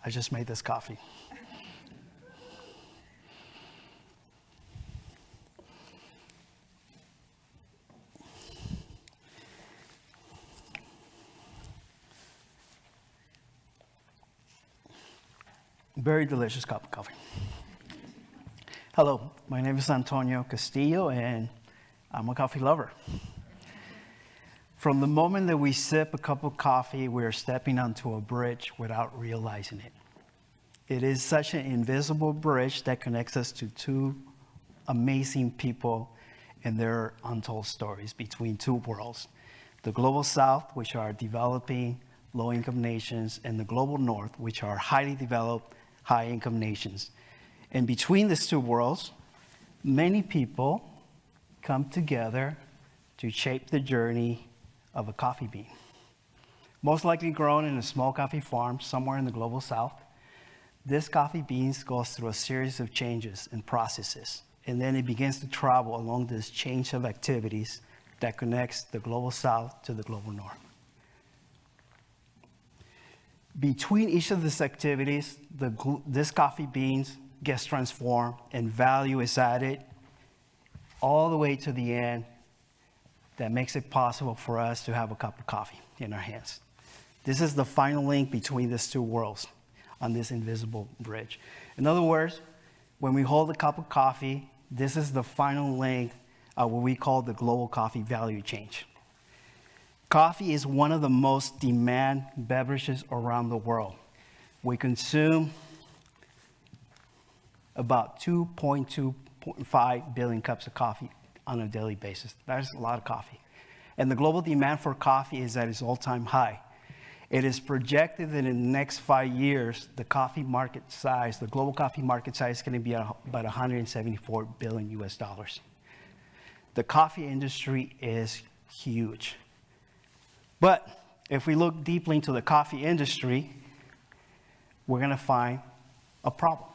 I just made this coffee. Very delicious cup of coffee. Hello, my name is Antonio Castillo, and I'm a coffee lover. From the moment that we sip a cup of coffee, we are stepping onto a bridge without realizing it. It is such an invisible bridge that connects us to two amazing people and their untold stories between two worlds. The global south, which are developing low-income nations, and the global north, which are highly developed, high-income nations. And between these two worlds, many people come together to shape the journey of a coffee bean. Most likely grown in a small coffee farm somewhere in the global south, this coffee bean goes through a series of changes and processes, and then it begins to travel along this chain of activities that connects the global south to the global north. Between each of these activities, this coffee bean gets transformed and value is added all the way to the end that makes it possible for us to have a cup of coffee in our hands. This is the final link between these two worlds on this invisible bridge. In other words, when we hold a cup of coffee, this is the final link of what we call the global coffee value chain. Coffee is one of the most demanded beverages around the world. We consume about 2.5 billion cups of coffee on a daily basis. That is a lot of coffee. And the global demand for coffee is at its all-time high. It is projected that in the next 5 years, the coffee market size, the global coffee market size is going to be about $174 billion US. The coffee industry is huge. But if we look deeply into the coffee industry, we're going to find a problem.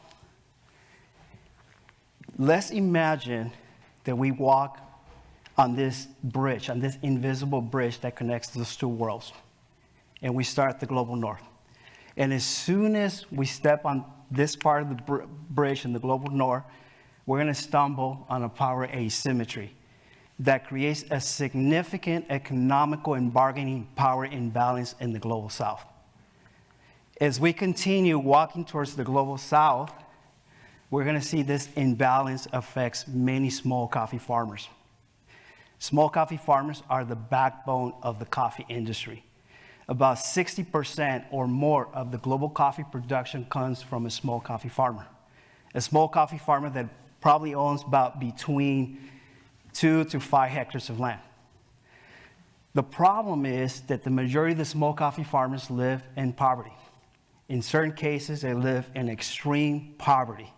Let's imagine that we walk on this bridge, on this invisible bridge that connects those two worlds, and we start at the global north. And as soon as we step on this part of the bridge in the global north, we're going to stumble on a power asymmetry that creates a significant economical and bargaining power imbalance in the global south. As we continue walking towards the global south, we're going to see this imbalance affects many small coffee farmers. Small coffee farmers are the backbone of the coffee industry. About 60% or more of the global coffee production comes from a small coffee farmer. A small coffee farmer that probably owns about between 2 to 5 hectares of land. The problem is that the majority of the small coffee farmers live in poverty. In certain cases, they live in extreme poverty.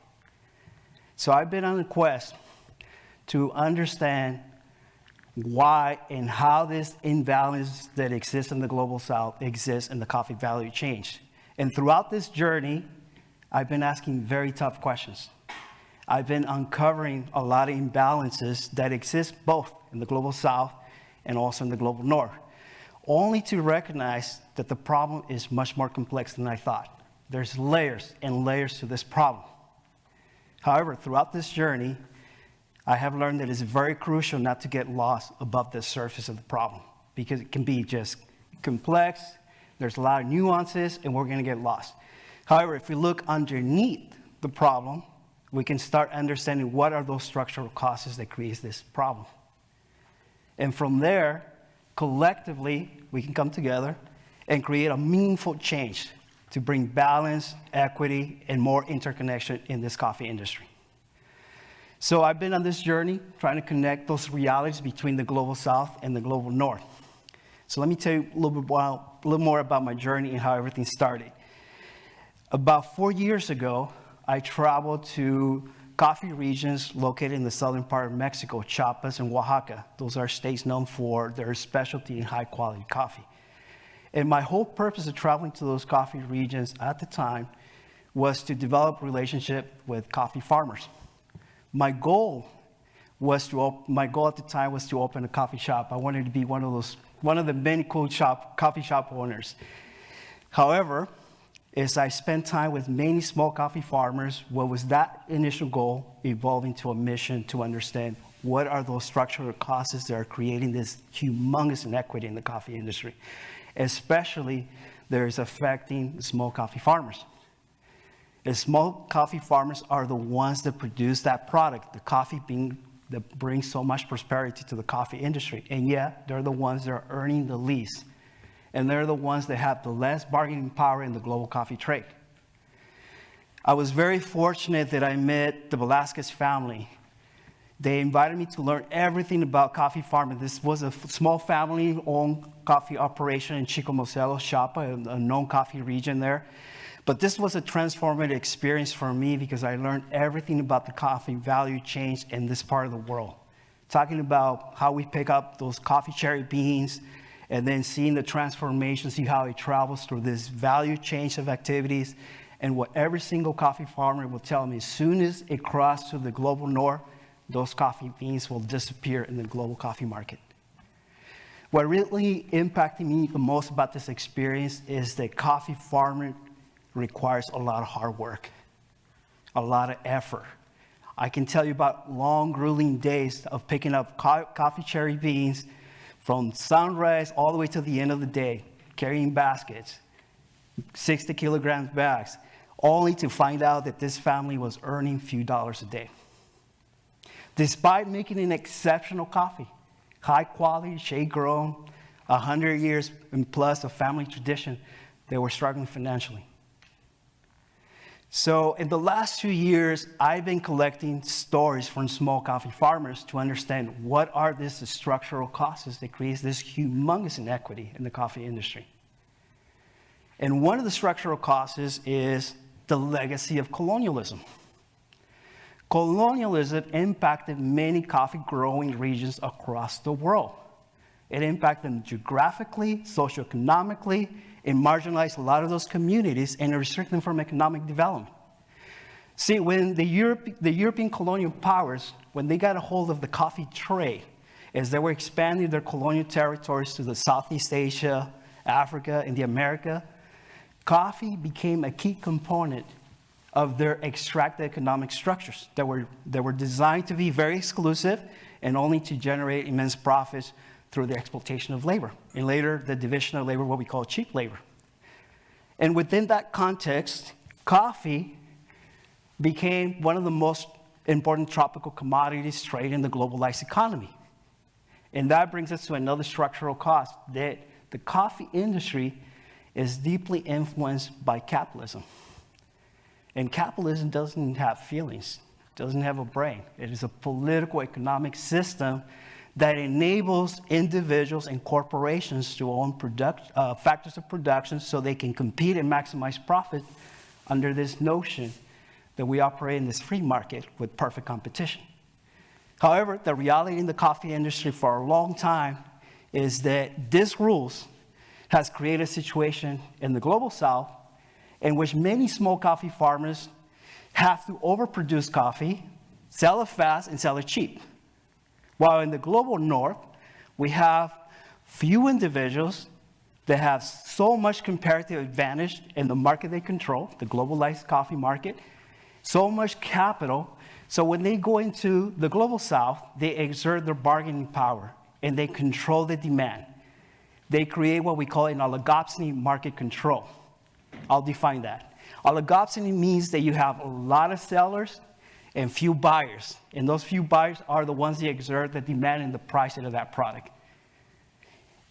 So I've been on a quest to understand why and how this imbalance that exists in the global south exists in the coffee value chain. And throughout this journey, I've been asking very tough questions. I've been uncovering a lot of imbalances that exist both in the global south and also in the global north, only to recognize that the problem is much more complex than I thought. There's layers and layers to this problem. However, throughout this journey, I have learned that it's very crucial not to get lost above the surface of the problem, because it can be just complex, there's a lot of nuances, and we're going to get lost. However, if we look underneath the problem, we can start understanding what are those structural causes that create this problem. And from there, collectively, we can come together and create a meaningful change to bring balance, equity, and more interconnection in this coffee industry. So I've been on this journey trying to connect those realities between the global south and the global north. So let me tell you a little more about my journey and how everything started. About 4 years ago, I traveled to coffee regions located in the southern part of Mexico, Chiapas and Oaxaca. Those are states known for their specialty in high-quality coffee. And my whole purpose of traveling to those coffee regions at the time was to develop a relationship with coffee farmers. My goal at the time was to open a coffee shop. I wanted to be one of the many cool coffee shop owners. However, is I spent time with many small coffee farmers. What was that initial goal evolving to a mission to understand what are those structural causes that are creating this humongous inequity in the coffee industry, especially that is affecting small coffee farmers. And small coffee farmers are the ones that produce that product, the coffee bean that brings so much prosperity to the coffee industry. And yet, they're the ones that are earning the least. And they're the ones that have the less bargaining power in the global coffee trade. I was very fortunate that I met the Velasquez family. They invited me to learn everything about coffee farming. This was a small family-owned coffee operation in Chico Moselo, Chiapa, a known coffee region there. But this was a transformative experience for me because I learned everything about the coffee value chain in this part of the world. Talking about how we pick up those coffee cherry beans and then seeing the transformation, see how it travels through this value chain of activities. And what every single coffee farmer will tell me, as soon as it crosses to the global north, those coffee beans will disappear in the global coffee market. What really impacted me the most about this experience is that coffee farming requires a lot of hard work, a lot of effort. I can tell you about long, grueling days of picking up coffee cherry beans from sunrise all the way to the end of the day, carrying baskets, 60 kilograms bags, only to find out that this family was earning a few dollars a day. Despite making an exceptional coffee, high quality, shade grown, 100 years and plus of family tradition, they were struggling financially. So in the last 2 years, I've been collecting stories from small coffee farmers to understand what are these structural causes that create this humongous inequity in the coffee industry. And one of the structural causes is the legacy of colonialism. Colonialism impacted many coffee growing regions across the world. It impacted them geographically, socioeconomically. It marginalized a lot of those communities and it restricted them from economic development. See, when the European colonial powers, when they got a hold of the coffee trade, as they were expanding their colonial territories to the Southeast Asia, Africa, and the America, coffee became a key component of their extracted economic structures that were designed to be very exclusive and only to generate immense profits through the exploitation of labor, and later the division of labor, what we call cheap labor. And within that context, coffee became one of the most important tropical commodities traded in the globalized economy. And that brings us to another structural cause, that the coffee industry is deeply influenced by capitalism. And capitalism doesn't have feelings, doesn't have a brain. It is a political economic system that enables individuals and corporations to own factors of production so they can compete and maximize profit under this notion that we operate in this free market with perfect competition. However, the reality in the coffee industry for a long time is that these rules has created a situation in the global south in which many small coffee farmers have to overproduce coffee, sell it fast, and sell it cheap. While in the global north, we have few individuals that have so much comparative advantage in the market they control, the globalized coffee market, so much capital, so when they go into the global south, they exert their bargaining power and they control the demand. They create what we call an oligopoly market control. I'll define that. Oligopoly means that you have a lot of sellers and few buyers. And those few buyers are the ones that exert the demand and the price of that product.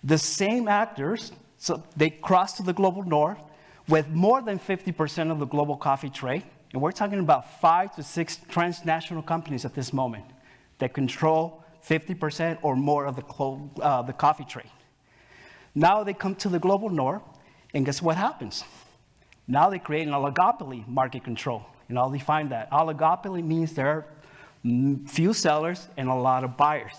The same actors, so they cross to the global north with more than 50% of the global coffee trade. And we're talking about 5 to 6 transnational companies at this moment that control 50% or more of the coffee trade. Now they come to the global north, and guess what happens? Now they create an oligopoly market control. And I'll define that. Oligopoly means there are few sellers and a lot of buyers.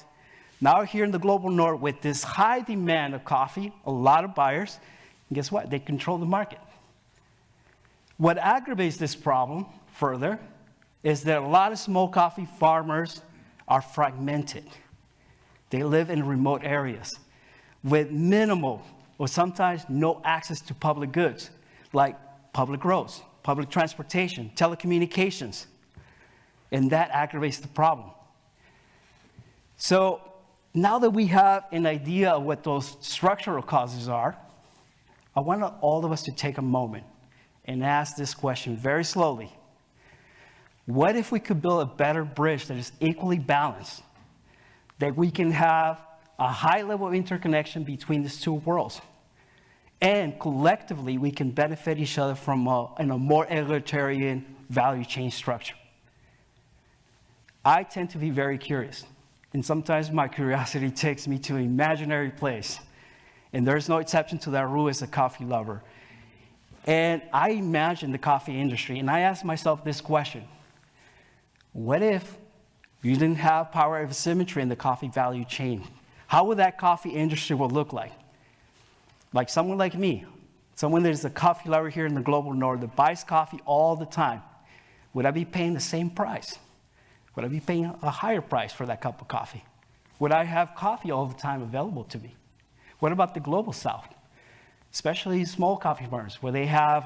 Now here in the global north, with this high demand of coffee, a lot of buyers, and guess what? They control the market. What aggravates this problem further is that a lot of small coffee farmers are fragmented. They live in remote areas with minimal or sometimes no access to public goods, like public roads, public transportation, telecommunications, and that aggravates the problem. So now that we have an idea of what those structural causes are, I want all of us to take a moment and ask this question very slowly. What if we could build a better bridge that is equally balanced, that we can have a high level of interconnection between these two worlds, and collectively we can benefit each other from in a more egalitarian value chain structure? I tend to be very curious, and sometimes my curiosity takes me to an imaginary place, and there's no exception to that rule as a coffee lover. And I imagine the coffee industry, and I ask myself this question: what if you didn't have power of symmetry in the coffee value chain? How would that coffee industry will look like? Like someone like me, someone that is a coffee lover here in the global north that buys coffee all the time, would I be paying the same price? Would I be paying a higher price for that cup of coffee? Would I have coffee all the time available to me? What about the global south, especially small coffee farmers, where they have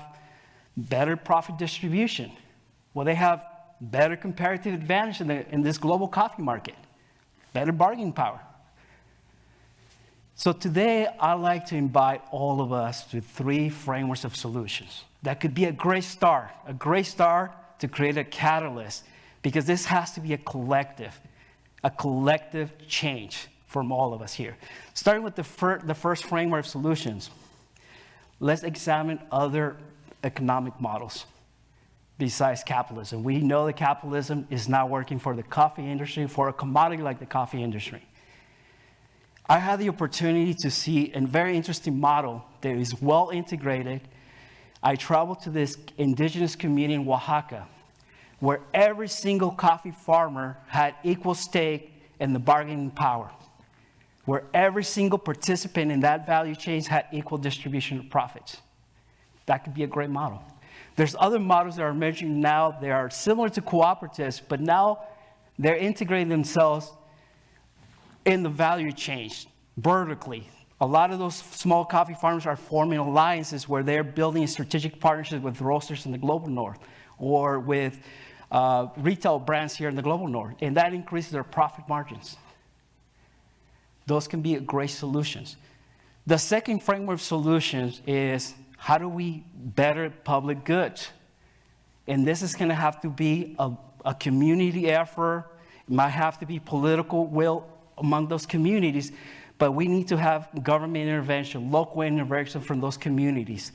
better profit distribution? Will they have better comparative advantage in this global coffee market? Better bargaining power? So today, I'd like to invite all of us to 3 frameworks of solutions. That could be a great start to create a catalyst, because this has to be a collective change from all of us here. Starting with the first framework of solutions, let's examine other economic models besides capitalism. We know that capitalism is not working for the coffee industry, for a commodity like the coffee industry. I had the opportunity to see a very interesting model that is well integrated. I traveled to this indigenous community in Oaxaca, where every single coffee farmer had equal stake in the bargaining power, where every single participant in that value chain had equal distribution of profits. That could be a great model. There's other models that are emerging now. They are similar to cooperatives, but now they're integrating themselves in the value chain vertically. A lot of those small coffee farmers are forming alliances where they're building strategic partnerships with roasters in the global north, or with retail brands here in the global north, and that increases their profit margins. Those can be great solutions. The second framework of solutions is, how do we better public goods? And this is going to have to be a community effort. It might have to be political will among those communities, but we need to have government intervention, local intervention from those communities.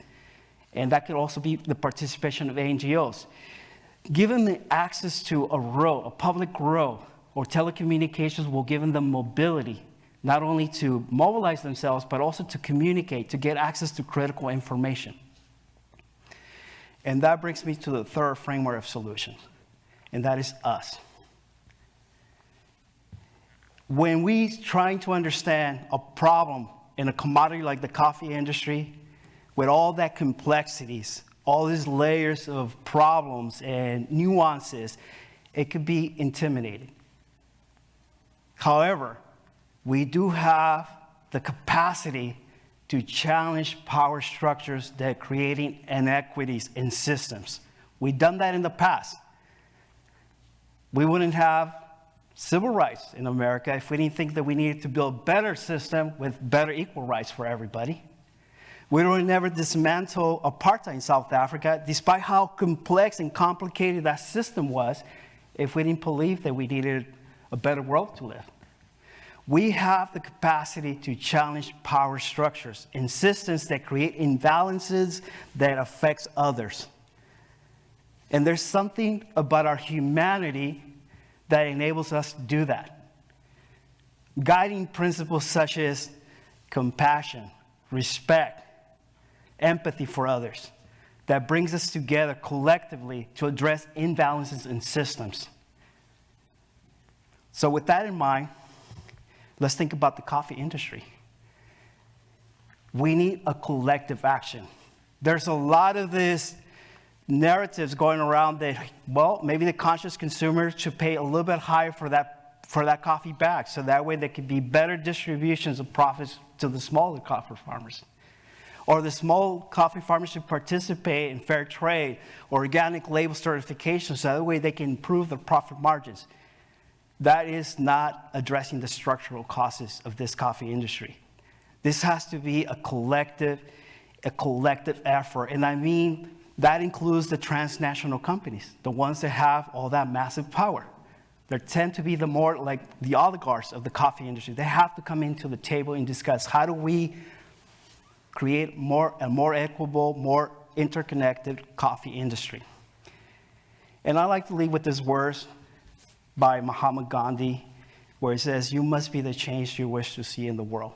And that could also be the participation of NGOs. Give them the access to a road, a public road, or telecommunications will give them mobility, not only to mobilize themselves, but also to communicate, to get access to critical information. And that brings me to the third framework of solutions, and that is us. When we trying to understand a problem in a commodity like the coffee industry, with all that complexities, all these layers of problems and nuances, it could be intimidating. However, we do have the capacity to challenge power structures that are creating inequities in systems. We've done that in the past. We wouldn't have civil rights in America if we didn't think that we needed to build a better system with better equal rights for everybody. We would never dismantle apartheid in South Africa, despite how complex and complicated that system was, if we didn't believe that we needed a better world to live. We have the capacity to challenge power structures and systems that create imbalances that affects others. And there's something about our humanity that enables us to do that. Guiding principles such as compassion, respect, empathy for others, that brings us together collectively to address imbalances in systems. So with that in mind, let's think about the coffee industry. We need a collective action. There's a lot of these narratives going around that, well, maybe the conscious consumer should pay a little bit higher for that coffee bag, so that way there could be better distributions of profits to the smaller coffee farmers. or the small coffee farmers should participate in fair trade or organic label certification so that way they can improve their profit margins. That is not addressing the structural causes of this coffee industry. This has to be a collective effort. And I mean, that includes the transnational companies, the ones that have all that massive power. They tend to be the more like the oligarchs of the coffee industry. They have to come into the table and discuss how do we create a more equitable, more interconnected coffee industry. And I like to leave with these words by Mahatma Gandhi, where it says, "You must be the change you wish to see in the world."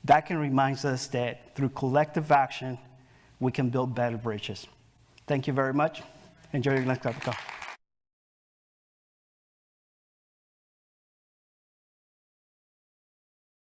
That can remind us that through collective action, we can build better bridges. Thank you very much. Enjoy your next cup of coffee.